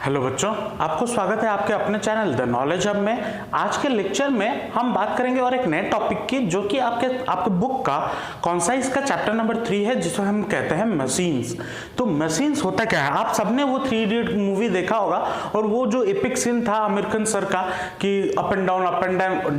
Hello बच्चों, आपको स्वागत है आपके अपने चैनल द नॉलेज हब में। आज के लेक्चर में हम बात करेंगे और एक नए टॉपिक की, जो कि आपके बुक का कौन सा इसका चैप्टर नंबर 3 है, जिसे हम कहते हैं मशीन्स। तो मशीन्स होता क्या है? आप सबने वो 3 इडियट मूवी देखा होगा और वो जो एपिक सीन था आमिर खान सर का कि अप एंड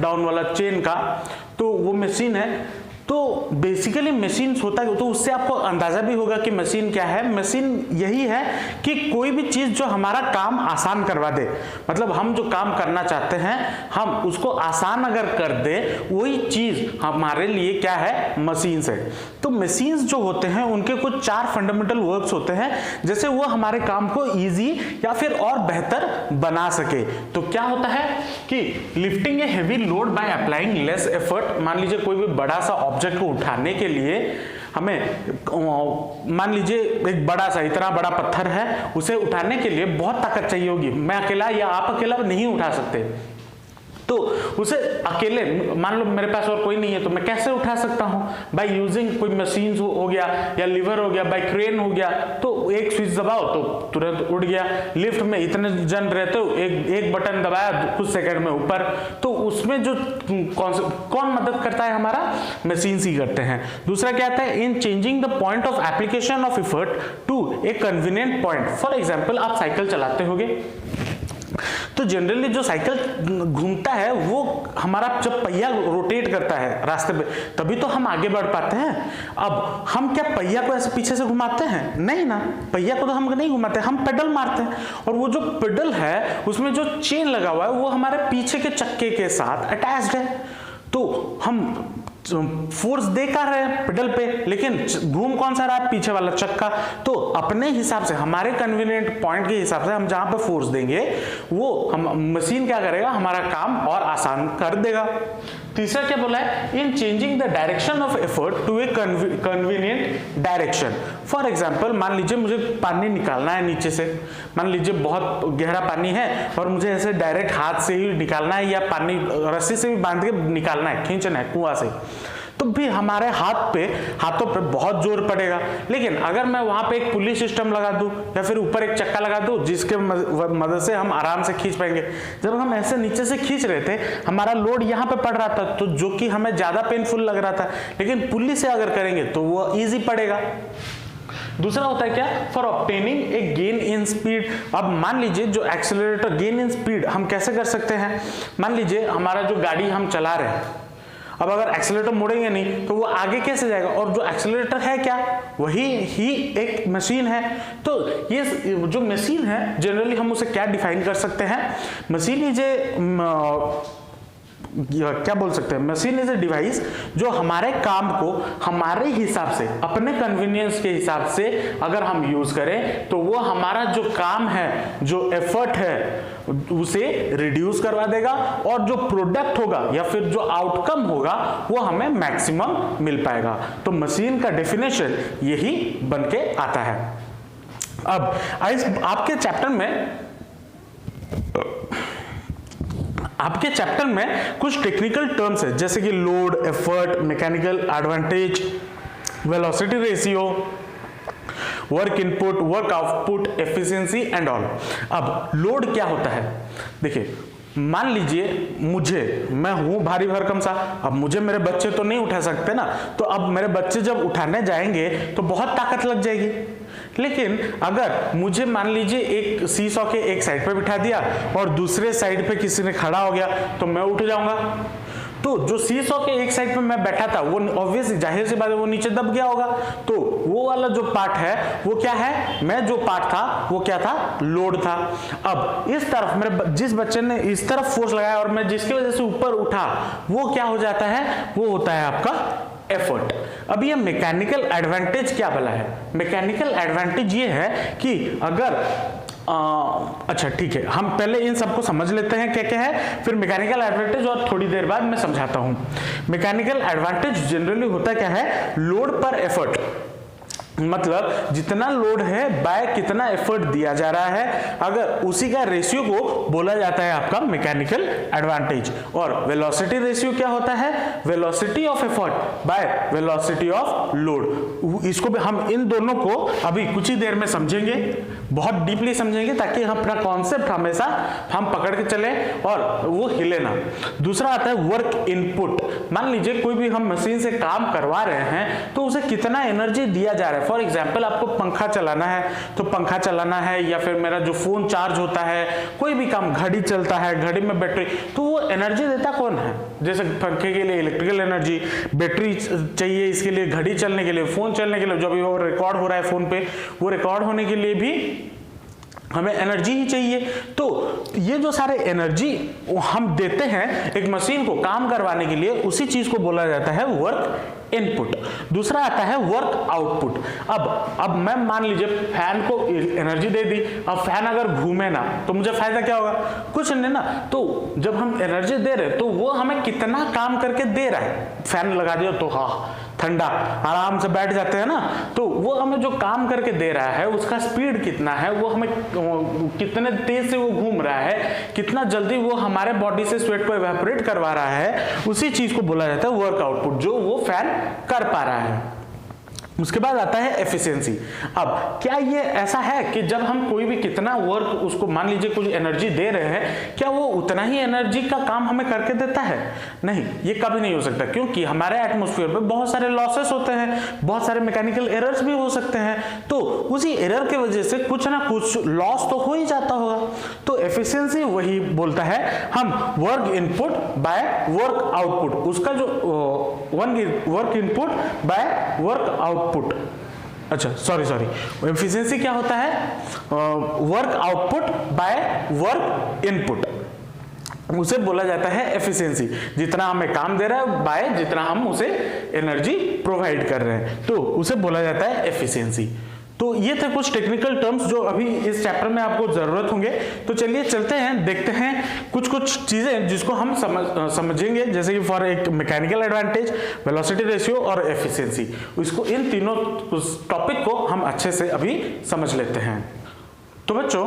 डाउन वाला चेन का, तो वो मशीन है। तो बेसिकली मशीन्स होता है, तो उससे आपको अंदाजा भी होगा कि मशीन क्या है। मशीन यही है कि कोई भी चीज जो हमारा काम आसान करवा दे, मतलब हम जो काम करना चाहते हैं हम उसको आसान अगर कर दे, वही चीज हमारे लिए क्या है? मशीन्स है। तो मशीन्स जो होते हैं उनके कुछ 4 फंडामेंटल वर्क्स होते हैं, जैसे वो हमारे काम को इजी या फिर और बेहतर बना सके। तो क्या होता है कि lifting A heavy load by applying less effort. मान लीजिए कोई भी बड़ा सा ऑब्जेक्ट को उठाने के लिए हमें, मान लीजिए एक बड़ा सा इतना बड़ा पत्थर है, उसे उठाने के लिए बहुत ताकत चाहिए होगी। मैं अकेला या आप अकेला नहीं उठा सकते, तो उसे अकेले, मान लो मेरे पास और कोई नहीं है, तो मैं कैसे उठा सकता हूं? बाय यूजिंग कोई मशीन हो गया या लीवर हो गया, बाय क्रेन हो गया। तो एक स्विच दबाओ तो तुरंत उठ गया। लिफ्ट में इतने जन रहते हो, एक बटन दबाया कुछ सेकंड में ऊपर। तो उसमें जो कौन मदद करता है? हमारा मशीन ही करते हैं। दूसरा क्या आता है? In changing the point of application of effort to a convenient point. For example, आप साइकिल चलाते होगे, तो जनरली जो साइकिल घूमता है वो हमारा जब पहिया रोटेट करता है रास्ते पे, तभी तो हम आगे बढ़ पाते हैं। अब हम क्या पहिया को ऐसे पीछे से घुमाते हैं? नहीं ना, पहिया को तो हम नहीं घुमाते, हम पेडल मारते हैं। और वो जो पेडल है उसमें जो चेन लगा हुआ है वो हमारे पीछे के चक्के के साथ अटैच्ड है। तो हम फोर्स दे कर रहे हैं पेडल पे, लेकिन घूम कौन सा रहा है? पीछे वाला चक्का। तो अपने हिसाब से, हमारे कन्वीनियंट पॉइंट के हिसाब से हम जहां पे फोर्स देंगे वो हम मशीन क्या करेगा? हमारा काम और आसान कर देगा। तीसरा क्या बोला है? In changing the direction of effort to a convenient direction. For example, मान लीजिए मुझे पानी निकालना है नीचे से, मान लीजिए बहुत गहरा पानी है और मुझे ऐसे डायरेक्ट हाथ से ही निकालना है या पानी रस्सी से भी बांध के निकालना है, खींचना है कुआं से, तो भी हमारे हाथों पे बहुत जोर पड़ेगा। लेकिन अगर मैं वहां पे एक पुली सिस्टम लगा दूं या फिर ऊपर एक चक्का लगा दूं जिसके मदद से हम आराम से खींच पाएंगे। जब हम ऐसे नीचे से खींच रहे थे, हमारा लोड यहाँ पे पड़ रहा था, तो जो कि हमें ज्यादा पेनफुल लग रहा था, लेकिन पुली से अगर करेंगे तो वो इजी पड़ेगा। दूसरा होता है क्या? For obtaining A gain in speed. अब मान लीजिए जो एक्सेलरेटर, गेन इन स्पीड हम कैसे कर सकते हैं? मान लीजिए हमारा जो गाड़ी हम चला रहे हैं, अब अगर एक्सेलरेटर मोड़ेंगे नहीं तो वो आगे कैसे जाएगा? और जो एक्सेलरेटर है क्या? वही ही एक मशीन है। तो ये जो मशीन है, जनरली हम उसे क्या डिफाइन कर सकते हैं? मशीन इज ए, क्या बोल सकते हैं? मशीन इज ए डिवाइस जो हमारे काम को हमारे हिसाब से, अपने कन्वीनियंस के हिसाब से अगर हम यूज करें तो वो हमारा जो काम है, जो एफर्ट है, उसे रिड्यूस करवा देगा और जो प्रोडक्ट होगा या फिर जो आउटकम होगा वो हमें मैक्सिमम मिल पाएगा। तो मशीन का डेफिनेशन यही बन के आता है। अब आपके चैप्टर में कुछ टेक्निकल टर्म्स है, जैसे कि load, effort, mechanical advantage, velocity ratio, work input, work output, efficiency and all. अब लोड क्या होता है? देखिए, मान लीजिए मैं हूं भारी भरकम सा, अब मुझे मेरे बच्चे तो नहीं उठा सकते ना, तो अब मेरे बच्चे जब उठाने जाएंगे तो बहुत ताकत लग जाएगी। लेकिन अगर मुझे मान लीजिए एक सीसॉ के एक साइड पे बिठा दिया और दूसरे साइड पे किसी ने खड़ा हो गया, तो मैं उठ जाऊंगा। तो जो सीसॉ के एक साइड पे मैं बैठा था वो ऑब्वियसली, जाहिर सी बात है, वो नीचे दब गया होगा। तो वो वाला जो पार्ट है वो क्या है? मैं जो पार्ट था वो क्या था? लोड था। अब इस तरफ मेरे जिस बच्चे ने इस तरफ फोर्स लगाया और मैं जिसकी वजह से ऊपर उठा, वो क्या हो जाता है? वो होता है आपका एफर्ट। अब ये मैकेनिकल एडवांटेज क्या बोला है? मैकेनिकल एडवांटेज ये है कि अगर अच्छा ठीक है, हम पहले इन सबको समझ लेते हैं क्या क्या है, फिर मैकेनिकल एडवांटेज और थोड़ी देर बाद मैं समझाता हूं। मैकेनिकल एडवांटेज जनरली होता क्या है? लोड पर एफर्ट, मतलब जितना लोड है बाय कितना एफर्ट दिया जा रहा है, अगर उसी का रेशियो को बोला जाता है आपका मैकेनिकल एडवांटेज। और वेलोसिटी रेशियो क्या होता है? Velocity of effort by velocity of load. इसको भी हम इन दोनों को अभी कुछ ही देर में समझेंगे। बहुत डीपली समझेंगे ताकि हम अपना कॉन्सेप्ट हमेशा हम पकड़ के चले और वो हिले ना। दूसरा आता है वर्क इनपुट। मान लीजिए कोई भी हम मशीन से काम करवा रहे हैं तो उसे कितना एनर्जी दिया जा रहा है। फॉर एग्जाम्पल आपको पंखा चलाना है तो पंखा चलाना है, या फिर मेरा जो फोन चार्ज होता है, कोई भी काम, घड़ी चलता है, घड़ी में बैटरी, तो वो एनर्जी देता कौन है? जैसे पंखे के लिए इलेक्ट्रिकल एनर्जी, बैटरी चाहिए इसके लिए, घड़ी चलने के लिए, फोन चलने के लिए, जो भी वो रिकॉर्ड हो रहा है फोन पे, वो रिकॉर्ड होने के लिए भी हमें एनर्जी ही चाहिए। तो ये जो सारे एनर्जी हम देते हैं एक मशीन को काम करवाने के लिए, उसी चीज को बोला जाता है वर्क इनपुट। दूसरा आता है वर्क आउटपुट। अब मैं मान लीजिए फैन को एनर्जी दे दी, अब फैन अगर घूमे ना तो मुझे फायदा क्या होगा? कुछ नहीं ना। तो जब हम एनर्जी दे रहे तो वो हमें कितना काम करके दे रहा है। फैन लगा दिया तो हाँ ठंडा, आराम से बैठ जाते हैं ना, तो वो हमें जो काम करके दे रहा है उसका स्पीड कितना है, वो हमें कितने तेज से वो घूम रहा है, कितना जल्दी वो हमारे बॉडी से स्वेट को इवेपोरेट करवा रहा है, उसी चीज को बोला जाता है वर्क आउटपुट, जो वो फैन कर पा रहा है। उसके बाद आता है एफिशिएंसी। अब क्या ये ऐसा है कि जब हम कोई भी कितना वर्क उसको मान लीजिए कुछ एनर्जी दे रहे हैं, क्या वो उतना ही एनर्जी का काम हमें करके देता है? नहीं, ये कभी नहीं हो सकता, क्योंकि हमारे एटमॉस्फेयर पे बहुत सारे लॉसेस होते हैं, बहुत सारे मैकेनिकल एरर्स भी हो सकते हैं, तो उसी एरर की वजह से कुछ ना कुछ लॉस तो हो ही जाता होगा। तो एफिशिएंसी वही बोलता है हम work input by work output, उसका जो work input by work output. अच्छा सॉरी एफिशिएंसी क्या होता है? Work output by work input, उसे बोला जाता है एफिशिएंसी। जितना हमें काम दे रहा है बाय जितना हम उसे एनर्जी प्रोवाइड कर रहे हैं, तो उसे बोला जाता है एफिशिएंसी। तो ये थे कुछ टेक्निकल टर्म्स जो अभी इस चैप्टर में आपको जरूरत होंगे। तो चलिए चलते हैं, देखते हैं कुछ चीजें जिसको हम समझेंगे, जैसे कि फॉर एक मैकेनिकल एडवांटेज, वेलोसिटी रेशियो और एफिशिएंसी। इसको इन तीनों टॉपिक को हम अच्छे से अभी समझ लेते हैं। तो बच्चों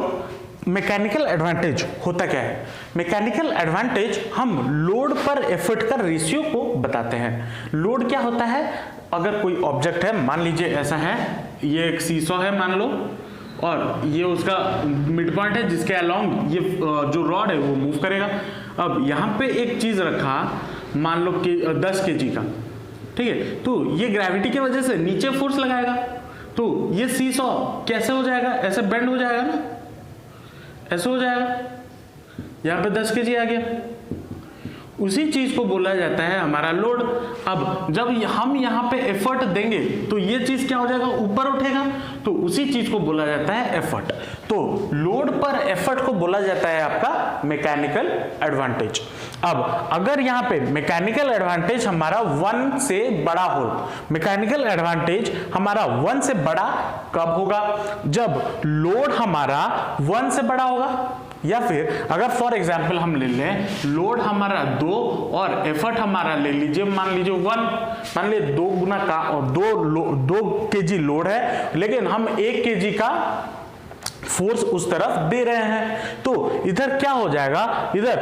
मैकेनिकल एडवांटेज होता क्या है? मैकेनिकल एडवांटेज हम लोड पर एफर्ट का रेशियो को बताते हैं। लोड क्या होता है? अगर कोई ऑब्जेक्ट है, मान लीजिए ऐसा है, ये एक सीसॉ है मान लो, और ये उसका मिड पॉइंट है जिसके अलोंग ये जो रॉड है वो मूव करेगा। अब यहाँ पे एक चीज रखा, मान लो कि 10 kg का, ठीक है, तो ये ग्रेविटी की वजह से नीचे फोर्स लगाएगा, तो ये सीसॉ कैसे हो जाएगा? ऐसे बेंड हो जाएगा ना, ऐसे हो जाएगा। यहाँ पे 10 kg आ गया, उसी चीज को बोला जाता है हमारा लोड। अब जब हम यहाँ पे एफर्ट देंगे तो ये चीज क्या हो जाएगा? ऊपर उठेगा, तो उसी चीज को बोला जाता है एफर्ट। तो लोड पर एफर्ट को बोला जाता है आपका मैकेनिकल एडवांटेज। अब अगर यहाँ पे मैकेनिकल एडवांटेज हमारा 1 से बड़ा हो, मैकेनिकल एडवांटेज हमारा 1 से बड़ा कब होगा? जब लोड हमारा 1 से बड़ा होगा, या फिर अगर फॉर एग्जाम्पल हम ले लें लोड हमारा 2 और एफर्ट हमारा ले लीजिए मान लीजिए 1, मान लीजिए 2 गुना का 2 kg लोड है, लेकिन हम 1 kg का फोर्स उस तरफ दे रहे हैं, तो इधर क्या हो जाएगा? इधर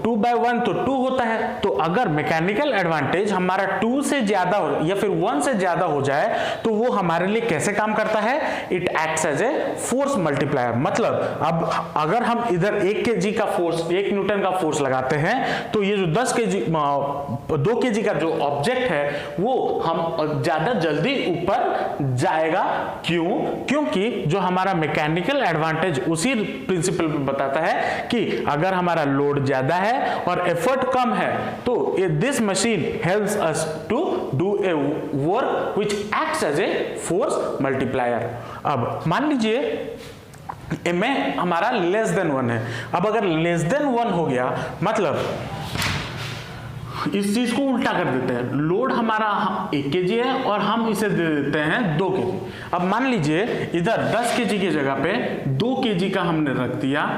2/1 तो 2 होता है। तो अगर मैकेनिकल एडवांटेज हमारा 2 से ज्यादा हो या फिर 1 से ज्यादा हो जाए तो वो हमारे लिए कैसे काम करता है? It acts as a force multiplier. मतलब अब अगर हम इधर 1 kg का फोर्स, 1 न्यूटन का फोर्स लगाते हैं, तो ये जो 2 kg का जो ऑब्जेक्ट है वो हम ज्यादा जल्दी ऊपर जाएगा। क्यों? क्योंकि जो हमारा मैकेनिकल एडवांटेज उसी प्रिंसिपल पे बताता है कि अगर हमारा लोड ज्यादा है और एफर्ट कम है तो this machine helps us to do a work which acts as a force multiplier. अब मान लीजिए में हमारा लेस देन 1 है। अब अगर लेस देन 1 हो गया, मतलब इस चीज को उल्टा कर देते हैं, लोड हमारा 1 kg है और हम इसे दे देते हैं 2 kg। अब मान लीजिए इधर 10 kg की जगह पे 2 kg का हमने रख दिया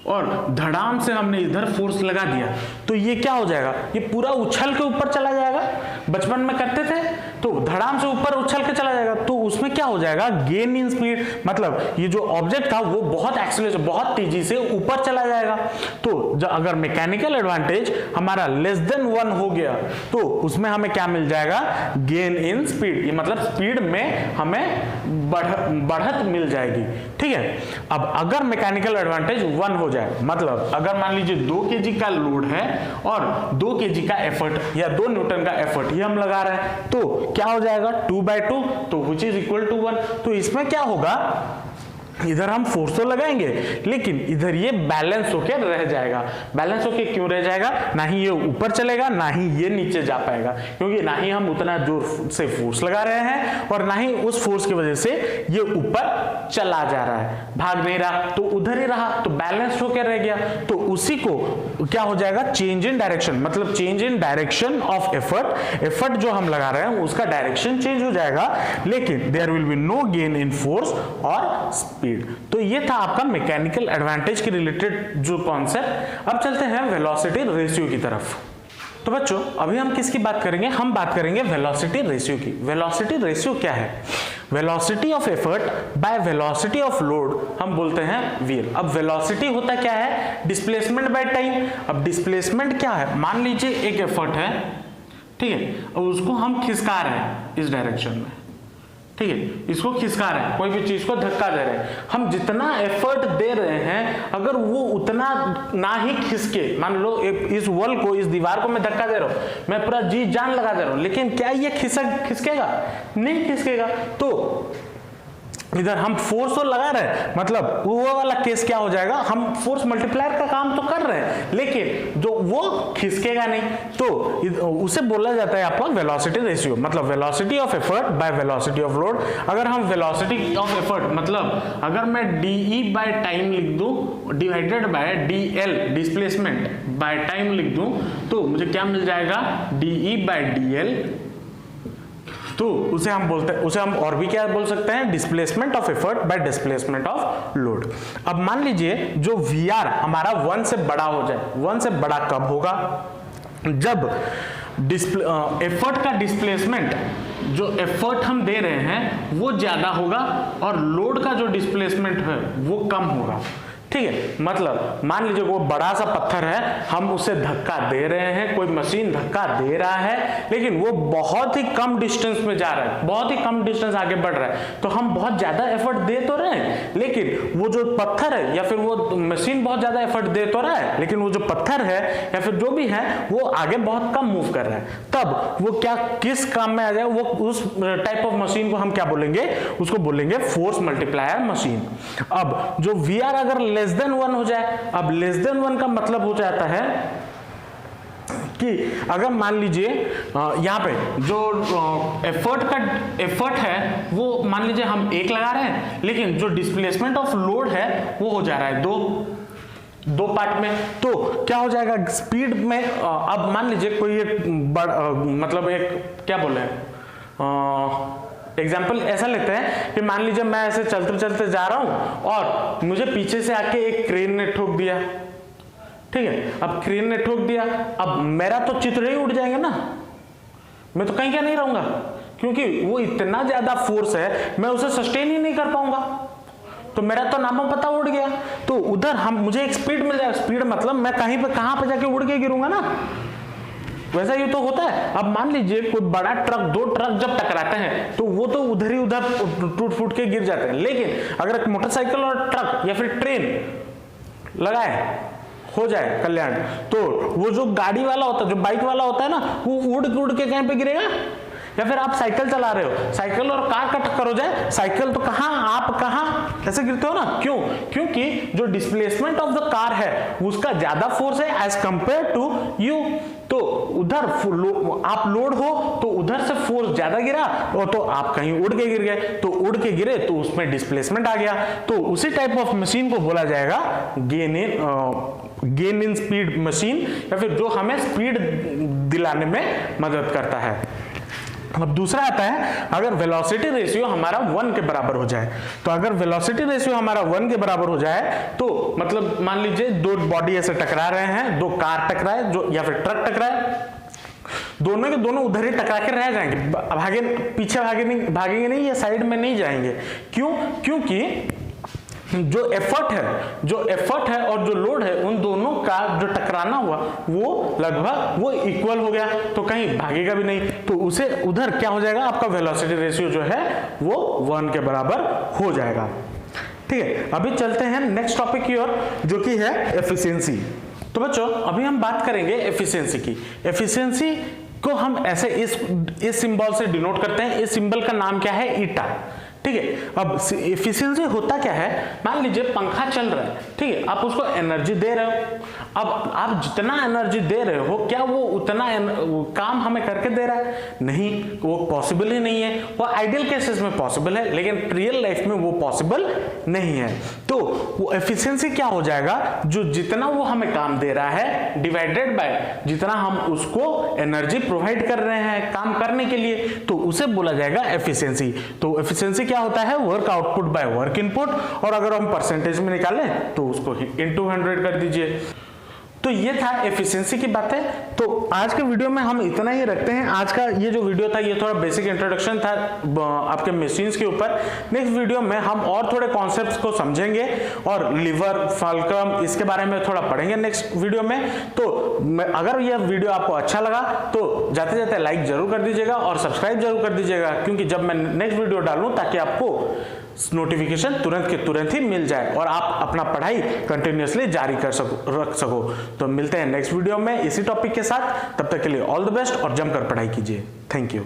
और धड़ाम से हमने इधर फोर्स लगा दिया, तो ये क्या हो जाएगा? ये पूरा उछल के ऊपर चला जाएगा। बचपन में करते थे तो धड़ाम से ऊपर उछल के चला जाएगा, तो उसमें क्या हो जाएगा? गेन इन स्पीड, मतलब ये जो ऑब्जेक्ट था वो बहुत एक्सीलरेशन, बहुत तेजी से ऊपर चला जाएगा। तो अगर मैकेनिकल एडवांटेज हमारा लेस देन 1 हो गया तो उसमें हमें क्या मिल जाएगा? Gain in speed. ये मतलब स्पीड में हमें बढ़त मिल जाएगी। ठीक है, अब अगर मैकेनिकल एडवांटेज 1 हो जाए, मतलब अगर मान लीजिए 2 kg का लोड है और 2 kg का एफर्ट या 2 न्यूटन का एफर्ट ये हम लगा रहे हैं, तो क्या हो जाएगा 2/2, तो which is equal to 1। तो इसमें क्या होगा, इधर हम फोर्स तो लगाएंगे लेकिन इधर ये बैलेंस होकर रह जाएगा। बैलेंस होकर क्यों रह जाएगा, ना ही ये ऊपर चलेगा ना ही ये नीचे जा पाएगा, क्योंकि ना ही हम उतना जोर से फोर्स लगा रहे हैं और ना ही उस फोर्स की वजह से ये ऊपर चला जा रहा है, भाग नहीं रहा, तो उधर ही रहा, तो बैलेंस होकर रह गया। तो उसी को क्या हो जाएगा, चेंज इन डायरेक्शन, मतलब change in direction of effort. Effort जो हम लगा रहे हैं उसका डायरेक्शन चेंज हो जाएगा, लेकिन there will be no gain in force और स्पीड। तो ये था आपका मैकेनिकल एडवांटेज के रिलेटेड जो कॉन्सेप्ट। अब चलते हैं वेलोसिटी रेशियो की तरफ। तो बच्चों अभी हम किसकी बात करेंगे, हम बात करेंगे वेलोसिटी रेशियो की। वेलोसिटी रेशियो क्या है, velocity of effort by velocity of load हम बोलते हैं वीएल। अब वेलोसिटी होता क्या है, डिस्प्लेसमेंट बाय टाइम। अब डिस्प्लेसमेंट क्या है, मान लीजिए एक एफर्ट है, ठीक है, और उसको हम खिसका रहे हैं इस डायरेक्शन में, ठीक है, इसको खिसका रहे हैं, कोई भी चीज को धक्का दे रहे हैं, हम जितना एफर्ट दे रहे हैं अगर वो उतना ना ही खिसके, मान लो इस वॉल को, इस दीवार को मैं धक्का दे रहा हूं, मैं पूरा जी जान लगा दे रहा हूं, लेकिन क्या ये खिसकेगा, नहीं खिसकेगा। तो इधर हम फोर्स तो लगा रहे हैं, मतलब वो वाला केस क्या हो जाएगा, हम फोर्स मल्टीप्लायर का काम तो कर रहे हैं लेकिन जो वो खिसकेगा नहीं, तो उसे बोला जाता है आपका वेलोसिटी रेशियो, मतलब velocity of effort by velocity of load. अगर हम वेलोसिटी ऑफ एफर्ट, मतलब अगर मैं DE बाय टाइम लिख दूं divided by DL displacement by time लिख दूं, तो मुझे क्या मिल जाएगा, DE बाय DL। तो उसे हम बोलते हैं, उसे हम और भी क्या बोल सकते हैं, displacement of effort bye displacement of load. अब मान लीजिए जो VR हमारा 1 से बड़ा हो जाए, 1 से बड़ा कब होगा, जब एफर्ट का डिस्प्लेसमेंट, जो एफर्ट हम दे रहे हैं वो ज्यादा होगा और लोड का जो डिस्प्लेसमेंट है वो कम होगा। ठीक है, मतलब मान लीजिए वो बड़ा सा पत्थर है, हम उसे धक्का दे रहे हैं, कोई मशीन धक्का दे रहा है लेकिन वो बहुत ही कम डिस्टेंस में जा रहा है, बहुत ही कम डिस्टेंस आगे बढ़ रहा है, तो हम बहुत ज्यादा एफर्ट दे तो रहे हैं लेकिन वो जो पत्थर है या फिर वो मशीन बहुत ज्यादा एफर्ट दे तो रहा है लेकिन वो जो पत्थर है या फिर जो भी है वो आगे बहुत कम मूव कर रहा है, तब वो क्या किस काम में आ जाए, वो उस टाइप ऑफ मशीन को हम क्या बोलेंगे, उसको बोलेंगे फोर्स मल्टीप्लायर मशीन। अब जो VR अगर लेस देन 1 हो जाए, अब लेस देन 1 का मतलब हो जाता है कि अगर मान लीजिए यहाँ पे जो एफर्ट है वो मान लीजिए हम 1 लगा रहे हैं लेकिन जो डिस्प्लेसमेंट ऑफ लोड है वो हो जा रहा है 2 पार्ट में, तो क्या हो जाएगा स्पीड में। अब मान लीजिए कोई एक मतलब एक क्या बोले एग्जाम्पल ऐसा लेते हैं कि मान लीजिए मैं ऐसे चलते चलते जा रहा हूं और मुझे पीछे से आके एक क्रेन ने ठोक दिया, ठीक है, अब क्रेन ने ठोक दिया, अब मेरा तो चित्र ही उड़ जाएंगे ना, मैं तो कहीं क्या नहीं रहूंगा क्योंकि वो इतना ज्यादा फोर्स है मैं उसे सस्टेन ही नहीं कर पाऊंगा, तो मेरा तो नामो पता उड़ गया। तो उधर हम मुझे एक स्पीड मिल जाएगा, स्पीड मतलब मैं कहीं पे कहां पे जाके उड़ के गिरूंगा ना, वैसा ही तो होता है। अब मान लीजिए कोई बड़ा ट्रक, 2 ट्रक जब टकराते हैं तो वो तो उधर ही उधर टूट फूट के गिर जाते हैं, लेकिन अगर एक मोटरसाइकिल और ट्रक या फिर ट्रेन लगाए हो जाए कल्याण, तो वो जो गाड़ी वाला होता है, जो बाइक वाला होता है ना, वो उड़ के कहीं पे गिरेगा। या फिर आप साइकिल चला रहे हो, साइकिल और कार का टक्कर हो जाए, साइकिल तो कहां आप कहां ऐसे गिरते हो ना, क्यों, क्योंकि जो डिस्प्लेसमेंट ऑफ द कार है उसका ज्यादा फोर्स है एज कंपेयर टू यू, तो उधर आप लोड हो तो उधर से फोर्स ज्यादा गिरा और तो आप कहीं उड़ के गिर गए, तो उड़ के गिरे तो उसमें डिस्प्लेसमेंट आ गया, तो उसी टाइप ऑफ मशीन को बोला जाएगा गेन इन स्पीड मशीन, या फिर जो हमें स्पीड दिलाने में मदद करता है। अब दूसरा आता है अगर वेलोसिटी रेशियो हमारा 1 के बराबर हो जाए, तो अगर वेलोसिटी रेशियो हमारा 1 के बराबर हो जाए तो मतलब मान लीजिए 2 बॉडी ऐसे टकरा रहे हैं, 2 कार टकराए जो या फिर ट्रक टकराए, दोनों के दोनों उधर ही टकरा के रह जाएंगे, पीछे भागेंगे नहीं या साइड में नहीं जाएंगे। क्यों, क्योंकि जो एफर्ट है और जो लोड है, उन दोनों का जो टकराना हुआ वो लगभग वो इक्वल हो गया, तो कहीं भागेगा भी नहीं, तो उसे उधर क्या हो जाएगा, आपका वेलोसिटी रेशियो जो है वो 1 के बराबर हो जाएगा। ठीक है, अभी चलते हैं नेक्स्ट टॉपिक की ओर, जो कि है एफिशिएंसी। तो बच्चों अभी हम बात करेंगे एफिशिएंसी की। एफिशिएंसी को हम ऐसे इस सिंबल से डिनोट करते हैं। इस सिंबल का नाम क्या है, ईटा। ठीक है, अब एफिशिएंसी होता क्या है, मान लीजिए पंखा चल रहा है, ठीक है, आप उसको एनर्जी दे रहे हो। अब आप जितना एनर्जी दे रहे हो, क्या वो उतना काम हमें करके दे रहा है? नहीं, वो पॉसिबल ही नहीं है। वो आइडियल केसेस में पॉसिबल है, लेकिन रियल लाइफ में वो पॉसिबल नहीं है। तो वो एफिशिएंसी क्या हो जाएगा, जो जितना वो हमें काम दे रहा है डिवाइडेड बाय जितना हम उसको एनर्जी प्रोवाइड कर रहे हैं काम करने के लिए, तो उसे बोला जाएगा एफिशिएंसी। तो एफिशिएंसी क्या होता है, work output by work input, और अगर हम परसेंटेज में निकालें तो उसको इनटू 100 कर दीजिए। तो ये था एफिशिएंसी की बातें। तो आज के वीडियो में हम इतना ही रखते हैं। आज का ये जो वीडियो था ये थोड़ा बेसिक इंट्रोडक्शन था आपके मशीन्स के ऊपर। नेक्स्ट वीडियो में हम और थोड़े कॉन्सेप्ट्स को समझेंगे और लीवर, फल्क्रम, इसके बारे में थोड़ा पढ़ेंगे नेक्स्ट वीडियो में। तो अगर यह वीडियो आपको अच्छा लगा तो जाते जाते लाइक जरूर कर दीजिएगा और सब्सक्राइब जरूर कर दीजिएगा, क्योंकि जब मैं नेक्स्ट वीडियो डालूं ताकि आपको नोटिफिकेशन तुरंत के तुरंत ही मिल जाए और आप अपना पढ़ाई कंटिन्यूअसली जारी रख सको। तो मिलते हैं नेक्स्ट वीडियो में इसी टॉपिक के साथ। तब तक के लिए ऑल द बेस्ट और जमकर पढ़ाई कीजिए। Thank you.